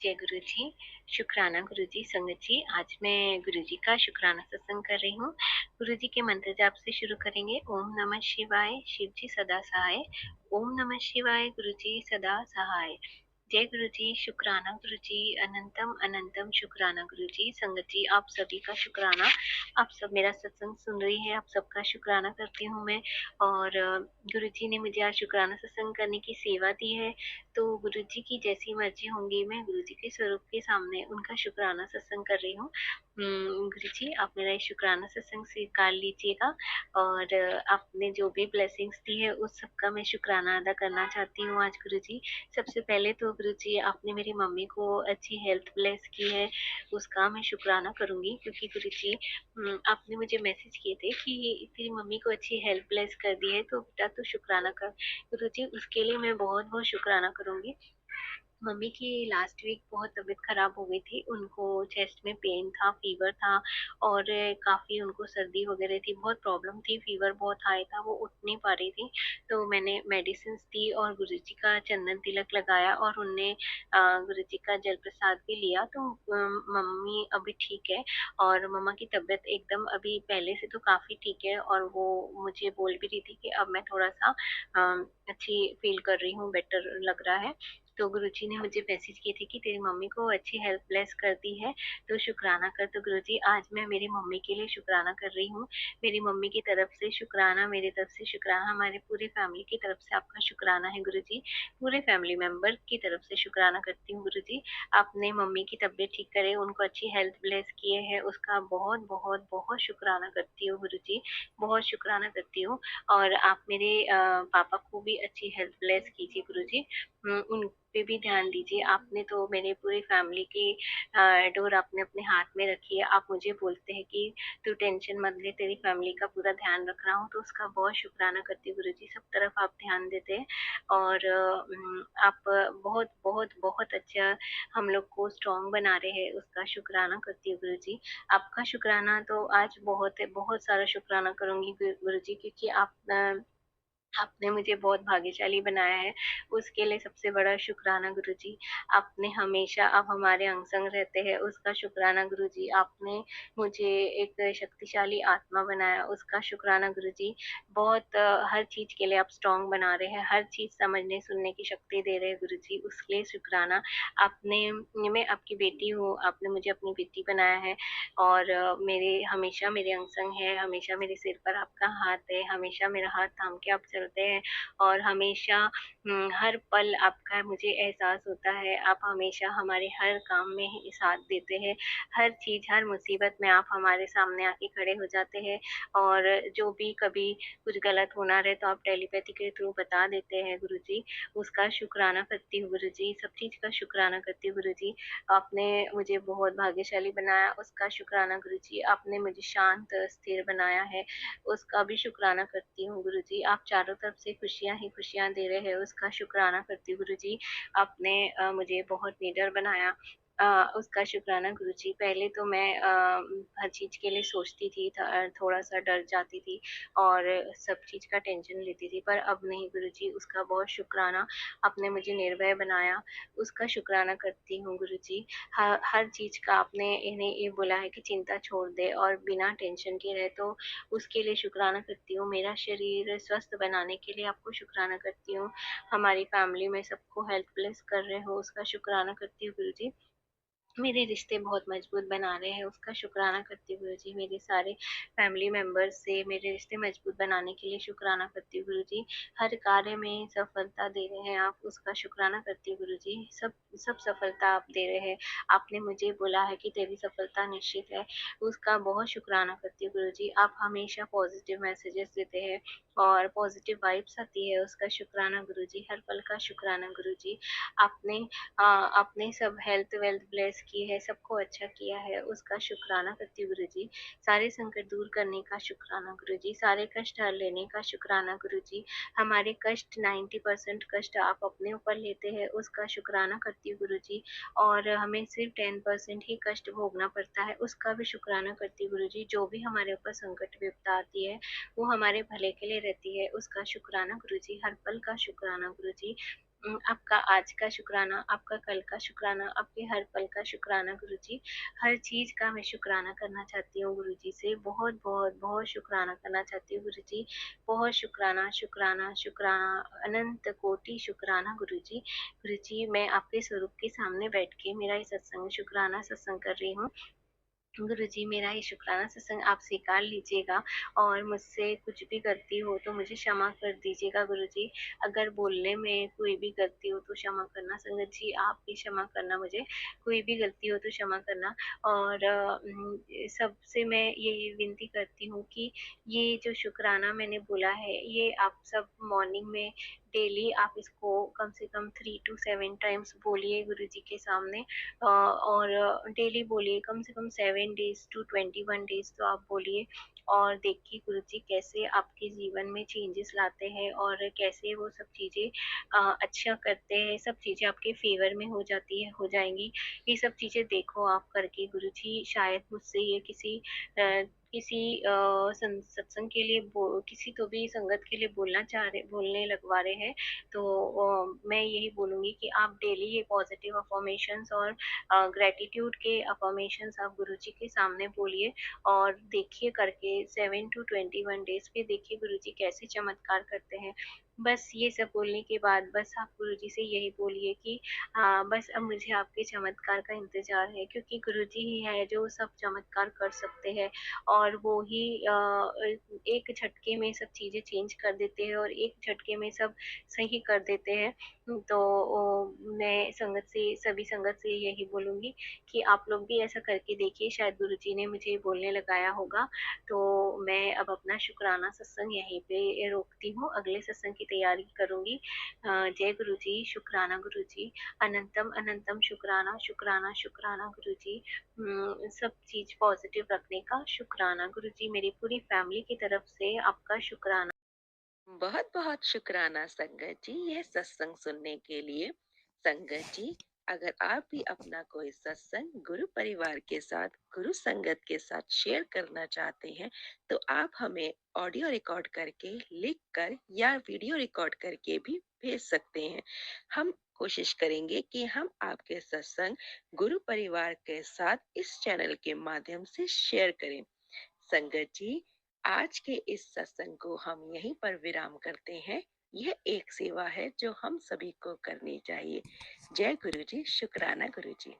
जय गुरु जी। शुक्राना गुरु जी। संगत जी, आज मैं गुरु जी का शुक्राना सत्संग कर रही हूँ। गुरु जी के मंत्र जाप से शुरू करेंगे। ओम नमः शिवाय, शिव जी सदा सहाय। ओम नमः शिवाय, गुरु जी सदा सहाय। जय गुरु जी। शुक्राना गुरु जी। अनंतम अनंतम शुक्राना गुरु जी। संगत जी, आप सभी का शुक्राना। आप सब मेरा सत्संग सुन रही है, आप सबका शुक्राना करती हूँ मैं। और गुरु जी ने मुझे आज शुक्राना सत्संग करने की सेवा दी है, तो गुरु जी की जैसी मर्जी होंगी, मैं गुरु जी के स्वरूप के सामने उनका शुक्राना सत्संग कर रही हूँ। गुरु जी, आप मेरा ये शुक्राना सत्संग स्वीकार लीजिएगा। और आपने जो भी ब्लेसिंग्स दी है उस सबका मैं शुक्राना अदा करना चाहती हूँ आज गुरु जी। सबसे पहले तो गुरु जी, आपने मेरी मम्मी को अच्छी हेल्थ ब्लेस की है, उसका मैं शुक्राना करूंगी। क्योंकि गुरु जी, आपने मुझे मैसेज किए थे कि तेरी मम्मी को अच्छी हेल्थ ब्लेस कर दी है, तो बेटा तू शुक्राना कर। गुरु जी, उसके लिए मैं बहुत बहुत शुक्राना करूंगी। मम्मी की लास्ट वीक बहुत तबीयत खराब हो गई थी, उनको चेस्ट में पेन था, फीवर था, और काफी उनको सर्दी वगैरह थी, बहुत प्रॉब्लम थी, फीवर बहुत हाई था, वो उठ नहीं पा रही थी। तो मैंने मेडिसिन दी और गुरुजी का चंदन तिलक लगाया, और उनने गुरुजी का जल प्रसाद भी लिया, तो मम्मी अभी ठीक है। और मम्मा की तबीयत एकदम अभी पहले से तो काफी ठीक है, और वो मुझे बोल भी रही थी कि अब मैं थोड़ा सा अच्छी फील कर रही हूँ, बेटर लग रहा है। तो गुरुजी ने मुझे मैसेज किए थे कि तेरी मम्मी को अच्छी हेल्थ ब्लेस कर दी है, तो शुक्राना कर। तो गुरुजी, आज मैं मेरी मम्मी के लिए शुक्राना कर रही हूँ। मेरी मम्मी की तरफ से शुक्राना, मेरी तरफ से शुक्राना, हमारे पूरी फैमिली की तरफ से आपका शुक्राना है गुरुजी। पूरे फैमिली मेंबर की तरफ से शुक्राना करती हूँ गुरुजी। आपने मम्मी की तबीयत ठीक करे, उनको अच्छी हेल्थ ब्लेस किए है, उसका बहुत बहुत बहुत शुक्राना करती हूँ गुरुजी। बहुत शुक्राना करती हूँ। और आप मेरे पापा को भी अच्छी हेल्थ ब्लेस कीजिए गुरुजी। उन पे भी ध्यान दीजिए। आपने तो मेरी पूरी फैमिली की डोर आपने अपने हाथ में रखी है। आप मुझे बोलते हैं कि तू टेंशन मत ले, तेरी फैमिली का पूरा ध्यान रख रहा हूँ, तो उसका बहुत शुक्राना करती हूँ गुरु जी। सब तरफ आप ध्यान देते हैं, और आप बहुत बहुत बहुत अच्छा हम लोग को स्ट्रांग बना रहे हैं, उसका शुक्राना करती हूँ गुरु जी। आपका शुक्राना तो आज बहुत है, बहुत सारा शुक्राना करूंगी गुरु जी, क्योंकि आपने मुझे बहुत भाग्यशाली बनाया है, उसके लिए सबसे बड़ा शुक्राना गुरुजी। आपने हमेशा, आप हमारे अंग संग रहते हैं, उसका शुक्राना गुरुजी। आपने मुझे एक शक्तिशाली आत्मा बनाया, उसका शुक्राना गुरुजी। बहुत हर चीज के लिए आप स्ट्रांग बना रहे हैं, हर चीज समझने सुनने की शक्ति दे रहे हैं गुरुजी, उसके लिए शुक्राना। आपने, मैं आपकी बेटी हूँ, आपने मुझे अपनी बेटी बनाया है, और मेरे हमेशा मेरे अंग संग है, हमेशा मेरे सिर पर आपका हाथ है, हमेशा मेरा हाथ थाम के आप चलते हैं, और हमेशा हर पल आपका मुझे एहसास होता है। आप हमेशा हमारे हर काम में ही साथ देते हैं, हर चीज हर मुसीबत में आप हमारे सामने आके खड़े हो जाते हैं, और जो भी कभी कुछ गलत होना रहे तो आप टेलीपैथी के थ्रू बता देते हैं गुरुजी। उसका शुक्राना करती हूँ गुरुजी, सब चीज का शुक्राना करती हूँ गुरुजी। आपने मुझे बहुत भाग्यशाली बनाया, उसका शुक्राना गुरुजी। आपने मुझे शांत स्थिर बनाया है, उसका भी शुक्राना करती हूँ गुरुजी। आप चारों तरफ से खुशियां ही खुशियां दे रहे हैं, उसका शुक्राना करती हूँ गुरुजी। आपने मुझे बहुत निडर बनाया, उसका शुक्राना गुरुजी। पहले तो मैं हर चीज के लिए सोचती थी, थोड़ा सा डर जाती थी, और सब चीज का टेंशन लेती थी, पर अब नहीं गुरुजी, उसका बहुत शुक्राना। आपने मुझे निर्भय बनाया, उसका शुक्राना करती हूँ गुरुजी। हर चीज का आपने इन्हें ये बोला है कि चिंता छोड़ दे और बिना टेंशन के रहे, तो उसके लिए शुक्राना करती हूँ। मेरा शरीर स्वस्थ बनाने के लिए आपको शुक्राना करती हूँ। हमारी फैमिली में सबको हेल्प प्लेस कर रहे हो, उसका शुक्राना करती हूँ गुरुजी। मेरे रिश्ते बहुत मजबूत बना रहे हैं, उसका शुक्राना करती हूँ गुरुजी। मेरे सारे फैमिली मेंबर्स से मेरे रिश्ते मजबूत बनाने के लिए शुक्राना करती हूँ गुरुजी। हर कार्य में सफलता दे रहे हैं आप, उसका शुक्राना करती हूँ गुरुजी। सब सब सफलता आप दे रहे हैं, आपने मुझे बोला है कि तेरी सफलता निश्चित है, उसका बहुत शुक्राना करती हूँ गुरुजी। आप हमेशा पॉजिटिव मैसेजेस देते हैं और पॉजिटिव वाइब्स आती है, उसका शुक्राना गुरुजी। हर पल का शुक्राना गुरुजी। आपने आपने सब हेल्थ वेल्थ ब्लेस की है, सबको अच्छा किया है, उसका शुक्राना करती हूँ गुरुजी। सारे संकट दूर करने का शुक्राना गुरुजी, सारे कष्ट हर लेने का शुक्राना गुरुजी। हमारे कष्ट 90% कष्ट आप अपने ऊपर लेते हैं, उसका शुक्राना करती हूँ गुरुजी। और हमें सिर्फ 10% ही कष्ट भोगना पड़ता है, उसका भी शुक्राना करती हूँ गुरुजी। जो भी हमारे ऊपर संकट विपदा आती है वो हमारे भले के लिए रहती है, उसका शुक्राना गुरुजी। हर पल का शुक्राना गुरुजी। आपका आज का शुक्राना, आपका कल का शुक्राना, आपके हर पल का शुक्राना गुरुजी। हर चीज़ का मैं शुक्राना करना चाहती हूँ गुरुजी से। बहुत, बहुत, बहुत शुक्राना करना चाहती हूँ गुरुजी। बहुत शुक्राना, शुक्राना, शुक्राना, अनंत कोटि शुक्राना गुरुजी। गुरुजी, मैं आपके स्वरूप के सामने बैठ के मेरा ये सत्संग शुक्राना सत्संग कर रही हूँ। गुरुजी, मेरा ये शुक्राना सत्संग आप स्वीकार लीजिएगा और मुझसे कुछ भी गलती हो तो मुझे क्षमा कर दीजिएगा गुरुजी। अगर बोलने में कोई भी गलती हो तो क्षमा करना संगत जी, आप भी क्षमा करना मुझे। कोई भी गलती हो तो क्षमा करना। और सबसे मैं ये विनती करती हूँ कि ये जो शुक्राना मैंने बोला है, ये आप सब मॉर्निंग में डेली आप इसको कम से कम 3 टू 7 टाइम्स बोलिए गुरुजी के सामने। और डेली बोलिए, कम से कम 7 डेज़ टू 21 डेज़ तो आप बोलिए और देखिए गुरुजी कैसे आपके जीवन में चेंजेस लाते हैं और कैसे वो सब चीज़ें अच्छा करते हैं, सब चीज़ें आपके फ़ेवर में हो जाएँगी। ये सब चीज़ें देखो आप करके गुरुजी, शायद मुझसे ये किसी सत्संग के लिए किसी तो भी संगत के लिए बोलने लगवा रहे हैं, तो मैं यही बोलूँगी कि आप डेली ये पॉज़िटिव अफ़र्मेशंस और ग्रैटिट्यूड के अफ़र्मेशंस आप गुरुजी के सामने बोलिए और देखिए करके 7 टू 21 डेज़ पे देखिए गुरुजी कैसे चमत्कार करते हैं। बस ये सब बोलने के बाद बस आप गुरुजी से यही बोलिए कि बस अब मुझे आपके चमत्कार का इंतज़ार है, क्योंकि गुरुजी ही हैं जो सब चमत्कार कर सकते हैं और वो ही एक झटके में सब चीज़ें चेंज कर देते हैं और एक झटके में सब सही कर देते हैं। तो मैं सभी संगत से यही बोलूँगी कि आप लोग भी ऐसा करके देखिए, शायद गुरुजी ने मुझे बोलने लगाया होगा। तो मैं अब अपना शुक्राना सत्संग यहीं पे रोकती हूँ, अगले सत्संग की तैयारी करूँगी। जय गुरुजी, शुक्राना गुरुजी, अनंतम अनंतम शुक्राना, शुक्राना, शुक्राना गुरुजी। सब चीज़ पॉज़िटिव रखने का शुक्राना गुरुजी, मेरी पूरी फैमिली की तरफ से आपका शुक्राना। बहुत बहुत शुक्राना संगत जी यह सत्संग सुनने के लिए। संगत जी, अगर आप भी अपना कोई सत्संग गुरु परिवार के साथ, गुरु संगत के साथ शेयर करना चाहते हैं, तो आप हमें ऑडियो रिकॉर्ड करके, लिख कर या वीडियो रिकॉर्ड करके भी भेज सकते हैं। हम कोशिश करेंगे कि हम आपके सत्संग गुरु परिवार के साथ इस चैनल के माध्यम से शेयर करें। संगत जी, आज के इस सत्संग को हम यहीं पर विराम करते हैं। यह एक सेवा है जो हम सभी को करनी चाहिए। जय गुरु जी, शुक्राना गुरु जी।